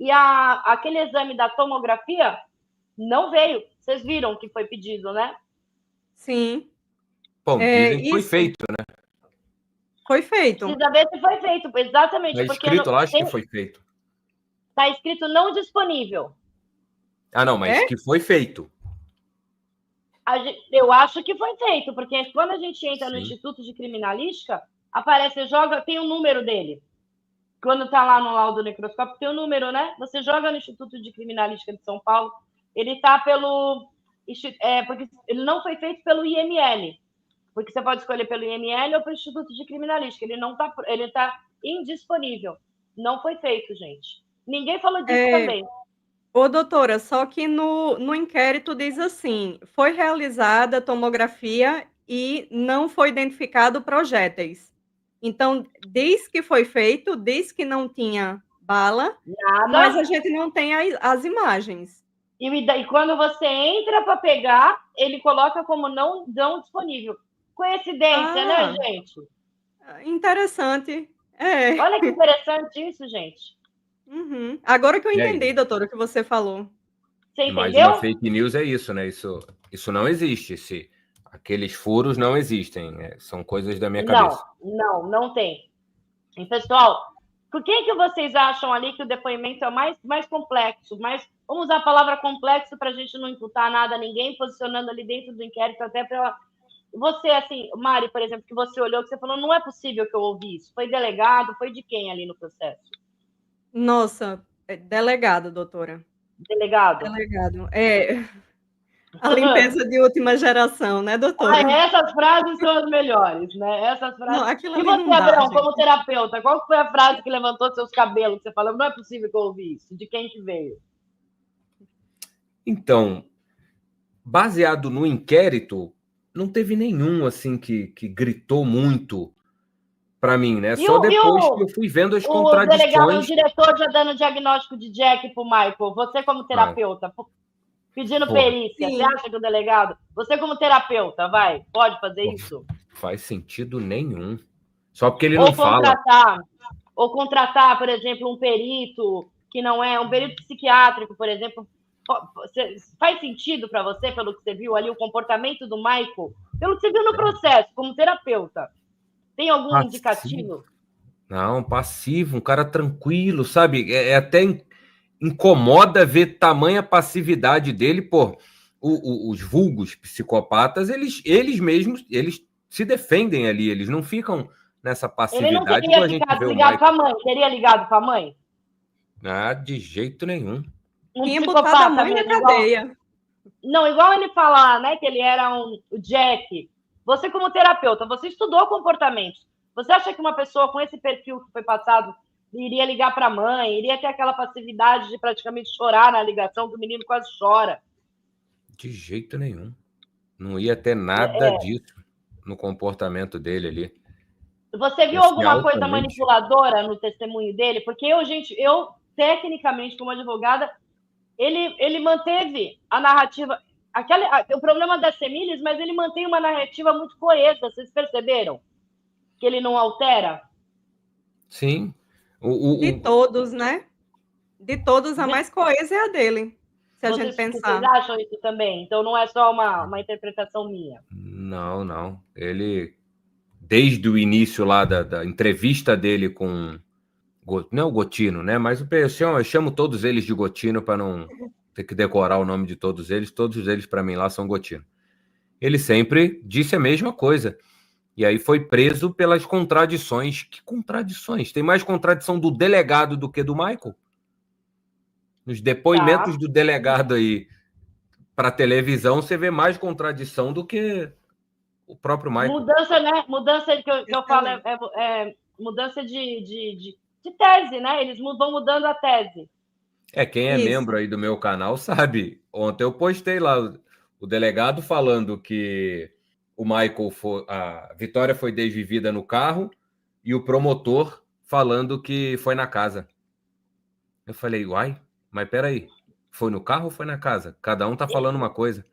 E aquele exame da tomografia não veio. Vocês viram que foi pedido, né? Sim. Bom, dizem que foi Isso. feito, né? Foi feito. Precisa ver se foi feito, exatamente. Está escrito lá, acho que foi feito. Está escrito não disponível. Ah, não, mas que foi feito. Eu acho que foi feito, porque quando a gente entra no Sim. Instituto de Criminalística, aparece, tem o número dele. Quando está lá no laudo necroscópico, tem o número, né? Você joga no Instituto de Criminalística de São Paulo, ele está porque ele não foi feito pelo IML, porque você pode escolher pelo IML ou pelo Instituto de Criminalística. Ele está indisponível. Não foi feito, gente. Ninguém falou disso também. Ô, doutora, só que no inquérito diz assim, foi realizada a tomografia e não foi identificado projéteis. Então, diz que foi feito, diz que não tinha bala, mas a gente não tem as imagens. E quando você entra para pegar, ele coloca como não disponível. Coincidência, né, gente? Interessante. Olha que interessante isso, gente. Uhum. Agora que eu entendi, doutora, o que você falou. Você entendeu? Mais uma fake news é isso, né? Isso não existe. Aqueles furos não existem. Né? São coisas da minha cabeça. Não tem. E, pessoal, por que vocês acham ali que o depoimento é mais complexo? Vamos usar a palavra complexo para a gente não imputar nada a ninguém, posicionando ali dentro do inquérito, até para você, assim, Mari, por exemplo, que você olhou, que você falou, não é possível que eu ouvi isso. Foi delegado? Foi de quem ali no processo? Nossa, delegado, doutora. Delegado? A limpeza de última geração, né, doutora? Essas frases são as melhores, né? Essas frases. Não, aquilo E ali você, não dá, Abrão, gente. como terapeuta, qual foi a frase que levantou seus cabelos? Que você falou, não é possível que eu ouvi isso. De quem que veio? Então, baseado no inquérito, não teve nenhum assim que gritou muito para mim, né? Só depois que eu fui vendo as contradições. O diretor já dando diagnóstico de Jack pro Michael, você como terapeuta, pedindo perícia, sim. você acha que o delegado... Você como terapeuta, pode fazer isso? Faz sentido nenhum. Só porque ele não fala. Ou contratar, por exemplo, um perito que não é um perito psiquiátrico, por exemplo. Faz sentido para você, pelo que você viu ali, o comportamento do Michael? Pelo que você viu no processo, como terapeuta? Tem algum indicativo? Não, passivo, um cara tranquilo, sabe? Até incomoda ver tamanha passividade dele, pô. Os vulgos psicopatas, eles mesmos, eles se defendem ali, eles não ficam nessa passividade. Ele não teria ligado com a mãe? Teria ligado com a mãe? Ah, de jeito nenhum. Tinha botado a mãe na cadeia. Não, igual ele falar, né, que ele era o Jack. Você como terapeuta, você estudou comportamento. Você acha que uma pessoa com esse perfil que foi passado iria ligar para a mãe, iria ter aquela passividade de praticamente chorar na ligação, que o menino quase chora? De jeito nenhum. Não ia ter nada disso no comportamento dele ali. Você viu alguma coisa manipuladora no testemunho dele? Porque eu, tecnicamente, como advogada, ele manteve a narrativa... o problema da Semilis, mas ele mantém uma narrativa muito coesa. Vocês perceberam? Que ele não altera? Sim. De todos, né? De todos, a mais coesa é a dele, se a gente pensar. Vocês acham isso também? Então não é só uma interpretação minha? Não. Ele, desde o início lá da entrevista dele com... Não é o Gotino, né? Mas eu chamo todos eles de Gotino para não ter que decorar o nome de todos eles. Todos eles, para mim, lá são Gotino. Ele sempre disse a mesma coisa. E aí foi preso pelas contradições. Que contradições? Tem mais contradição do delegado do que do Michael? Nos depoimentos do delegado aí para televisão, você vê mais contradição do que o próprio Michael. Mudança, né? Mudança que eu falo mudança de tese, né? Eles vão mudando a tese. Quem é membro aí do meu canal sabe. Ontem eu postei lá o delegado falando que o Michael a Vitória foi desvivida no carro e o promotor falando que foi na casa. Eu falei, uai, mas peraí, foi no carro ou foi na casa? Cada um tá falando uma coisa.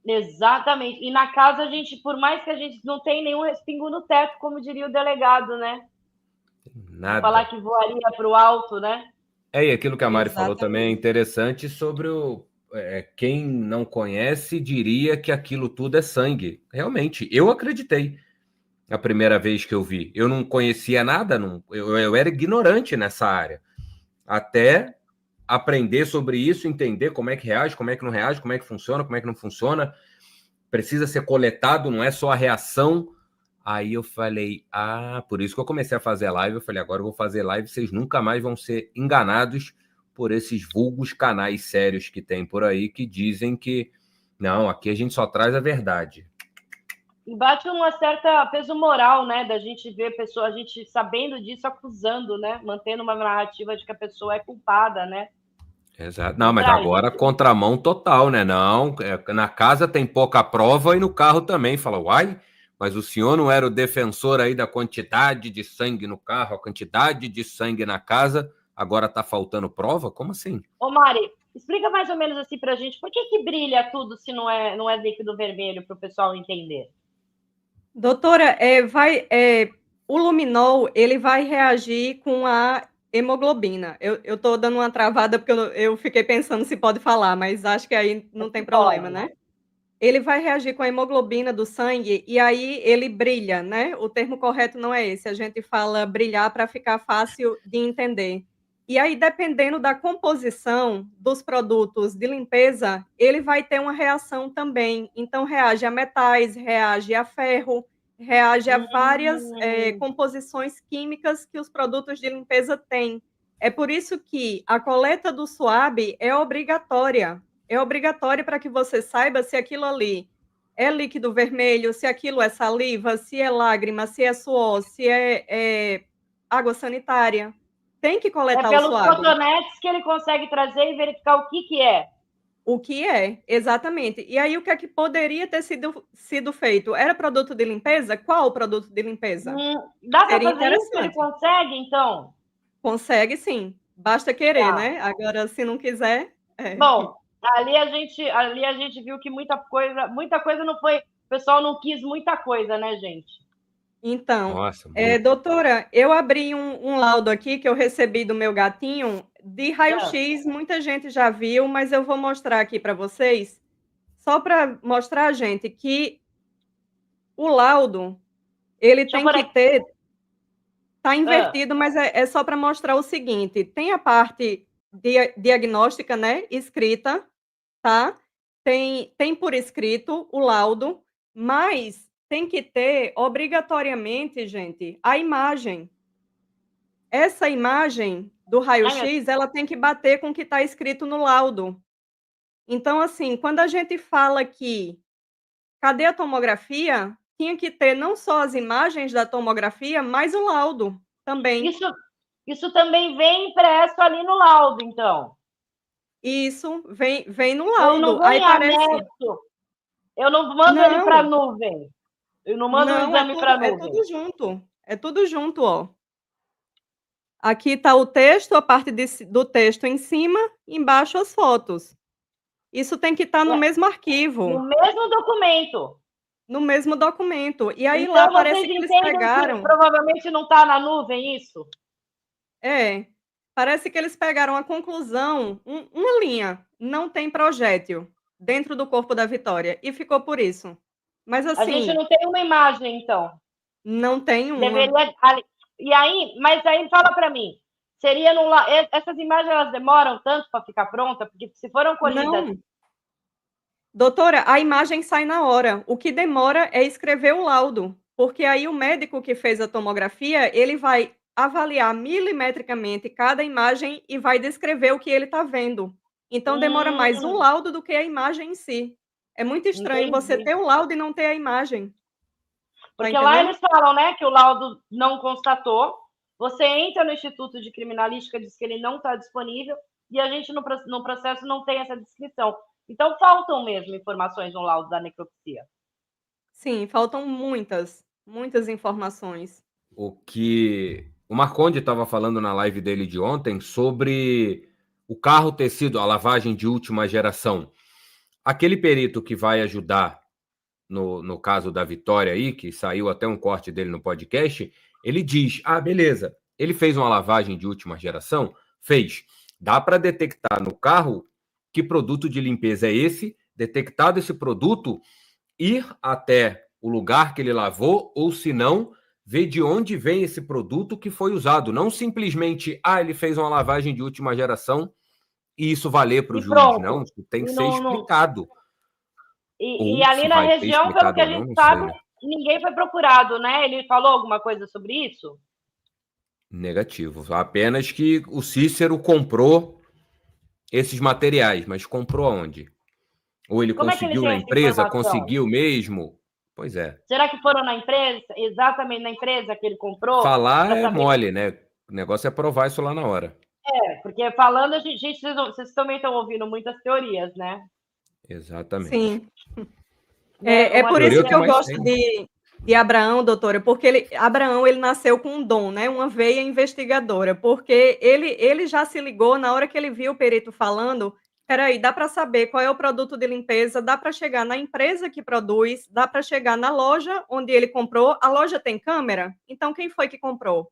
Exatamente. E na casa, a gente, por mais que a gente não tenha nenhum respingo no teto, como diria o delegado, né? Nada. Falar que voaria para o alto, né? E aquilo que a Mari falou também é Exatamente. interessante sobre quem não conhece diria que aquilo tudo é sangue. Realmente, eu acreditei a primeira vez que eu vi. Eu não conhecia nada, eu era ignorante nessa área. Até aprender sobre isso, entender como é que reage, como é que não reage, como é que funciona, como é que não funciona. Precisa ser coletado, não é só a reação. Aí eu falei, por isso que eu comecei a fazer live. Eu falei, agora eu vou fazer live, vocês nunca mais vão ser enganados por esses vulgos canais sérios que tem por aí, que dizem que, não, aqui a gente só traz a verdade. E bate uma certa peso moral, né? Da gente ver a gente sabendo disso, acusando, né? Mantendo uma narrativa de que a pessoa é culpada, né? Exato. Não, mas agora contramão total, né? Não, na casa tem pouca prova e no carro também. Fala, uai, mas o senhor não era o defensor aí da quantidade de sangue no carro, a quantidade de sangue na casa, agora tá faltando prova? Como assim? Ô, Mari, explica mais ou menos assim pra gente, por que brilha tudo se não é líquido vermelho, para o pessoal entender? Doutora, o luminol, ele vai reagir com a hemoglobina. Eu tô dando uma travada, porque eu fiquei pensando se pode falar, mas acho que aí não tem problema, Pode. né? Ele vai reagir com a hemoglobina do sangue e aí ele brilha, né? O termo correto não é esse, a gente fala brilhar para ficar fácil de entender. E aí, dependendo da composição dos produtos de limpeza, ele vai ter uma reação também. Então, reage a metais, reage a ferro, reage a várias composições químicas que os produtos de limpeza têm. É por isso que a coleta do SUAB é obrigatória. É obrigatório para que você saiba se aquilo ali é líquido vermelho, se aquilo é saliva, se é lágrima, se é suor, se é água sanitária. Tem que coletar o pelos SUAB. cotonetes que ele consegue trazer e verificar o que é. O que é, exatamente. E aí, o que é que poderia ter sido feito? Era produto de limpeza? Qual o produto de limpeza? Dá para Seria fazer isso? Ele consegue, então? Consegue, sim. Basta querer, né? Agora, se não quiser... Bom, ali a gente viu que muita coisa não foi... O pessoal não quis muita coisa, né, gente? Então, Nossa, doutora, eu abri um laudo aqui que eu recebi do meu gatinho de raio-x, muita gente já viu, mas eu vou mostrar aqui para vocês, só para mostrar, gente, que o laudo, ele tem que ter... Está invertido, mas é só para mostrar o seguinte, tem a parte diagnóstica, né, escrita, tá? Tem por escrito o laudo, mas tem que ter obrigatoriamente, gente, a imagem. Essa imagem do raio-x, ela tem que bater com o que está escrito no laudo. Então, assim, quando a gente fala que cadê a tomografia, tinha que ter não só as imagens da tomografia, mas o laudo também. Isso também vem impresso ali no laudo, então? Isso, vem no laudo. Ele não vem anexo. Eu não mando ele para a nuvem. Eu não mando o exame para a nuvem. É tudo junto. É tudo junto, ó. Aqui está o texto, a parte do texto em cima, embaixo as fotos. Isso tem que estar no mesmo arquivo. No mesmo documento. No mesmo documento. E aí então, lá parece que eles pegaram... Que provavelmente não está na nuvem isso? Parece que eles pegaram a conclusão, uma linha, não tem projétil dentro do corpo da Vitória, e ficou por isso. Mas assim... A gente não tem uma imagem, então? Não tem uma. Mas aí fala para mim, essas imagens elas demoram tanto para ficar pronta? Porque se foram colhidas... Não. Doutora, a imagem sai na hora. O que demora é escrever o laudo, porque aí o médico que fez a tomografia, ele vai avaliar milimetricamente cada imagem e vai descrever o que ele está vendo. Então, demora mais o laudo do que a imagem em si. É muito estranho você ter o laudo e não ter a imagem. Porque lá eles falam, né, que o laudo não constatou. Você entra no Instituto de Criminalística, diz que ele não está disponível, e a gente no processo não tem essa descrição. Então, faltam mesmo informações no laudo da necropsia. Sim, faltam muitas informações. O que o Marconde estava falando na live dele de ontem sobre o carro ter sido a lavagem de última geração. Aquele perito que vai ajudar no caso da Vitória aí, que saiu até um corte dele no podcast, ele diz, beleza, ele fez uma lavagem de última geração? Fez. Dá para detectar no carro que produto de limpeza é esse, detectado esse produto, ir até o lugar que ele lavou, ou se não, ver de onde vem esse produto que foi usado. Não simplesmente, ele fez uma lavagem de última geração e isso valer para o juiz. Pronto. Não, isso tem que E ser explicado. E Ou ali se na vai ter região, pelo explicado que a ou não, gente não sabe, sei, né? ninguém foi procurado, né? Ele falou alguma coisa sobre isso? Negativo. Apenas que o Cícero comprou esses materiais, mas comprou aonde? Ou ele Como é que ele conseguiu tem na essa empresa? informação? Conseguiu mesmo? Pois é. Será que foram na empresa, exatamente na empresa que ele comprou? Falar Para é saber. mole, né? O negócio é provar isso lá na hora. Porque falando, gente, vocês também estão ouvindo muitas teorias, né? Exatamente. Sim. Né? É Uma por Teoria é isso o que que eu mais gosto tem. de Abraão, doutora, porque Abraão ele nasceu com um dom, né? Uma veia investigadora, porque ele já se ligou na hora que ele viu o perito falando. Peraí, dá para saber qual é o produto de limpeza, dá para chegar na empresa que produz, dá para chegar na loja onde ele comprou. A loja tem câmera? Então quem foi que comprou?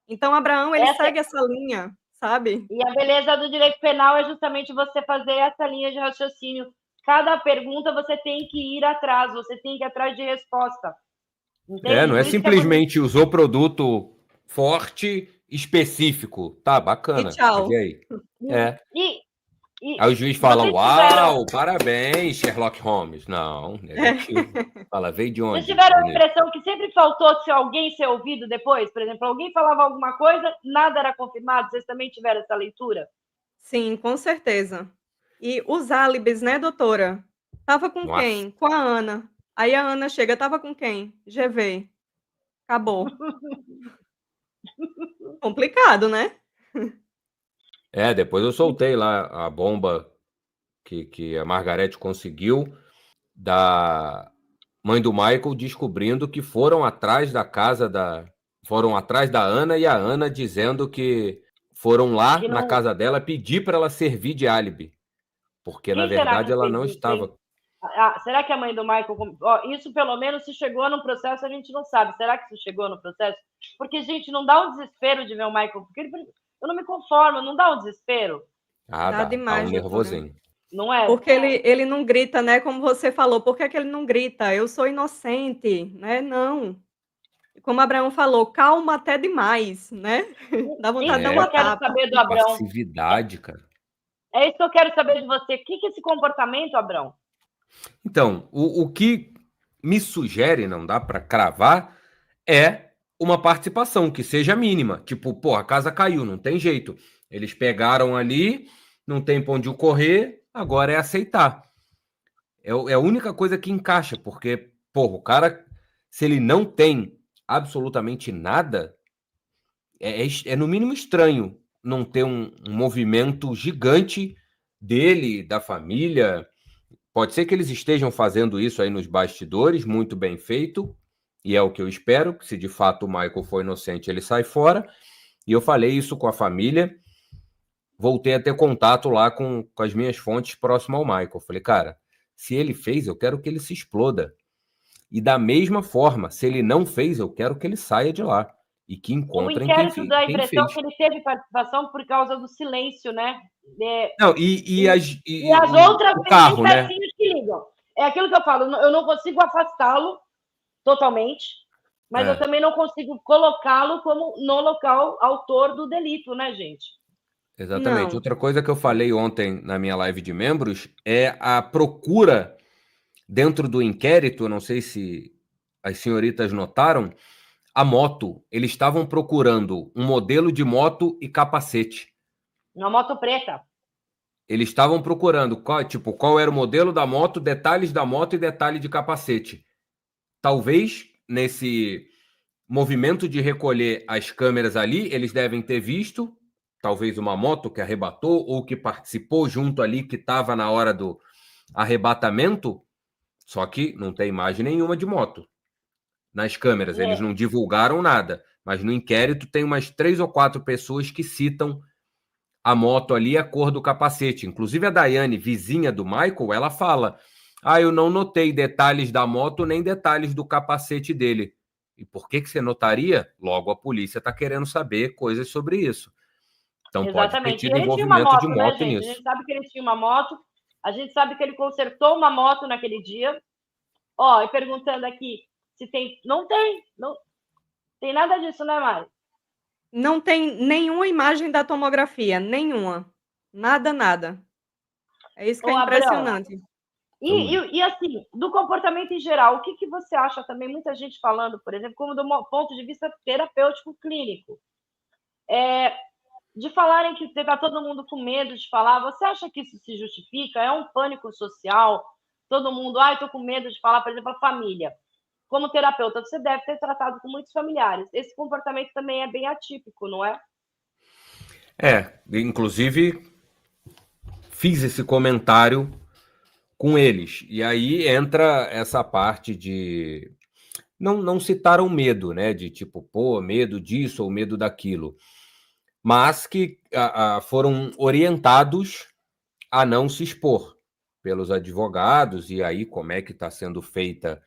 Então Abraão ele Essa, segue essa linha, sabe? e a beleza do direito penal é justamente você fazer essa linha de raciocínio. Cada pergunta você tem que ir atrás, você tem que ir atrás de resposta. Entende? Não é Por isso que é bonito. simplesmente usou produto forte, específico. Tá, E bacana. Mas e tchau. aí? É. E Aí o juiz fala: vocês tiveram, Uau, parabéns, Sherlock Holmes. Não, negativo. Fala, veio de vocês onde? tiveram a Bonito. impressão que sempre faltou se alguém ser ouvido depois? Por exemplo, alguém falava alguma coisa, nada era confirmado. Vocês também tiveram essa leitura? Sim, com certeza. E os álibis, né, doutora? Tava com Nossa. quem? Com a Ana. Aí a Ana chega, tava com quem? GV. Acabou. Complicado, né? Depois eu soltei lá a bomba que a Margarete conseguiu da mãe do Michael, descobrindo que foram atrás da casa da. Foram atrás da Ana e a Ana dizendo que foram lá Que na não. casa dela pedir para ela servir de álibi, porque na Quem será verdade que ela fez não isso, hein? estava. Será que a mãe do Michael. Isso pelo menos se chegou no processo, a gente não sabe. Será que isso chegou no processo? Porque, gente, não dá um desespero de ver o Michael. Porque eu não me conformo, não dá um desespero. Dá Dá um demais, doutora. nervosinho. Não é? Porque ele não grita, né? Como você falou, por que que ele não grita? Eu sou inocente, né? Não. Como Abraão falou, calma até demais, né? Dá vontade de dar Isso que uma eu quero tapa. saber do Abrão. Passividade, cara. É isso que eu quero saber de você. O que é esse comportamento, Abrão? Então, o que me sugere, não dá para cravar, é uma participação que seja mínima. Tipo, pô, a casa caiu, não tem jeito. Eles pegaram ali, não tem pra onde correr, agora é aceitar. É a única coisa que encaixa, porque, pô, o cara, se ele não tem absolutamente nada, é no mínimo estranho não ter um movimento gigante dele, da família. Pode ser que eles estejam fazendo isso aí nos bastidores, muito bem feito, e é o que eu espero, que se de fato o Michael for inocente, ele sai fora. E eu falei isso com a família, voltei a ter contato lá com as minhas fontes próximas ao Michael. Falei, cara, se ele fez, eu quero que ele se exploda. E da mesma forma, se ele não fez, eu quero que ele saia de lá e que O encontrem inquérito dá a quem impressão fez. que ele teve participação por causa do silêncio, né? Não, E as outras o vezes nem carro, né? pecinhos que ligam. É aquilo que eu falo, eu não consigo afastá-lo totalmente, mas eu também não consigo colocá-lo como no local autor do delito, né, gente? Exatamente. Não. Outra coisa que eu falei ontem na minha live de membros é a procura dentro do inquérito, eu não sei se as senhoritas notaram, a moto. Eles estavam procurando um modelo de moto e capacete. Uma moto preta. Eles estavam procurando qual era o modelo da moto, detalhes da moto e detalhe de capacete. Talvez nesse movimento de recolher as câmeras ali, eles devem ter visto talvez uma moto que arrebatou ou que participou junto ali, que estava na hora do arrebatamento, só que não tem imagem nenhuma de moto nas câmeras. Eles não divulgaram nada, mas no inquérito tem umas 3 ou 4 pessoas que citam a moto ali, a cor do capacete. Inclusive a Daiane, vizinha do Michael, ela fala: eu não notei detalhes da moto nem detalhes do capacete dele. E por que você notaria? Logo a polícia está querendo saber coisas sobre isso. Então pode ter Exatamente. E tido ele tinha uma envolvimento de moto, né, moto gente? A nisso. gente sabe que ele tinha uma moto, a gente sabe que ele consertou uma moto naquele dia. Ó, e perguntando aqui se tem. Não tem nada disso, né, Mari? Não tem nenhuma imagem da tomografia, nenhuma. Nada, nada. É isso que Ô, é Abrão, impressionante. e assim, do comportamento em geral, o que você acha também? Muita gente falando, por exemplo, como do ponto de vista terapêutico clínico, de falarem que está todo mundo com medo de falar. Você acha que isso se justifica? É um pânico social? Todo mundo, estou com medo de falar, por exemplo, a família. Como terapeuta, você deve ter tratado com muitos familiares. Esse comportamento também é bem atípico, não é? Inclusive fiz esse comentário com eles. E aí entra essa parte de não citaram medo, né? De tipo, pô, medo disso ou medo daquilo. Mas que foram orientados a não se expor pelos advogados. E aí, como é que está sendo feita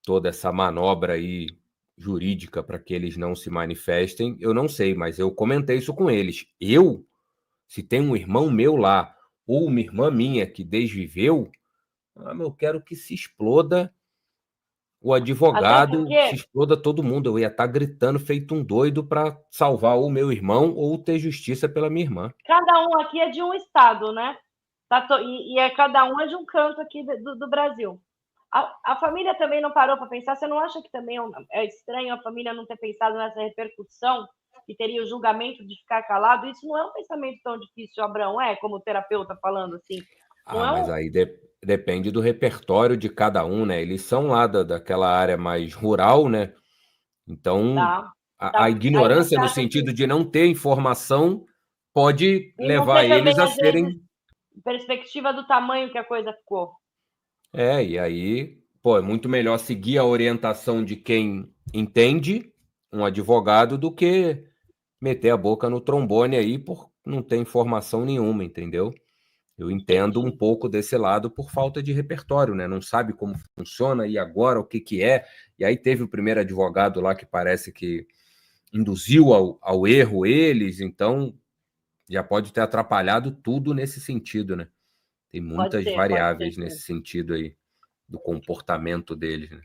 toda essa manobra aí jurídica para que eles não se manifestem, eu não sei, mas eu comentei isso com eles. Se tem um irmão meu lá, ou uma irmã minha que desviveu, eu quero que se exploda o advogado, se exploda todo mundo. Eu ia estar gritando feito um doido para salvar o meu irmão ou ter justiça pela minha irmã. Cada um aqui é de um estado, né? Cada um é de um canto aqui do Brasil. A família também não parou para pensar? Você não acha que também é estranho a família não ter pensado nessa repercussão que teria o julgamento de ficar calado? Isso não é um pensamento tão difícil, Abrão, como terapeuta falando assim. Mas aí depende do repertório de cada um, né? Eles são lá daquela área mais rural, né? Então, a ignorância no sentido de não ter informação pode levar eles a serem... Perspectiva do tamanho que a coisa ficou. E aí, é muito melhor seguir a orientação de quem entende, um advogado, do que meter a boca no trombone aí por não ter informação nenhuma, entendeu? Eu entendo um pouco desse lado por falta de repertório, né? Não sabe como funciona e agora o que é. E aí teve o primeiro advogado lá que parece que induziu ao erro eles, então já pode ter atrapalhado tudo nesse sentido, né? Tem muitas variáveis nesse sentido aí do comportamento deles, né?